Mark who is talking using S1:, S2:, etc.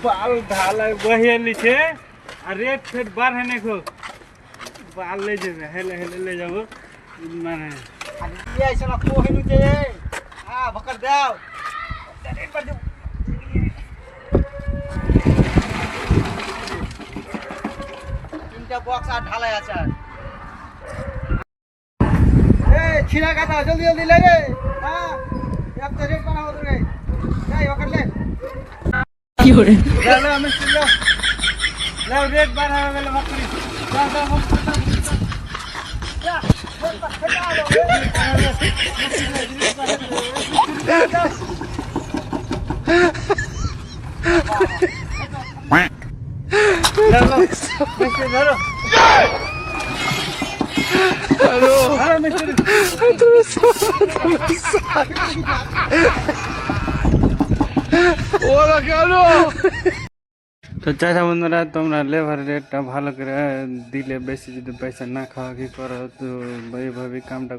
S1: बाल ढाला बहिया लिखे आ रेट फेट बार है देखो बाल ले जाबे हेले हेले ले जाबो माने
S2: ये ऐसा ना को हेनु जे हां भकर दाও रेट पर दे तीनटा बॉक्स आ ढाলাই আছে এই ছিড়া কাটা জলদি জলদি ले रे हां अब तो रेट बना हो रे যাই ভकर ले
S1: কি করে চলো আমি চলো লাও রেট বাড়া হয়ে গেল বকরি যা যা যা তো চাচা বন্ধুরা তোমরা লেবার রেটটা ভালো করে দিলে বেশি যদি পয়সা না খাওয়া কি করো তো এইভাবে কামটা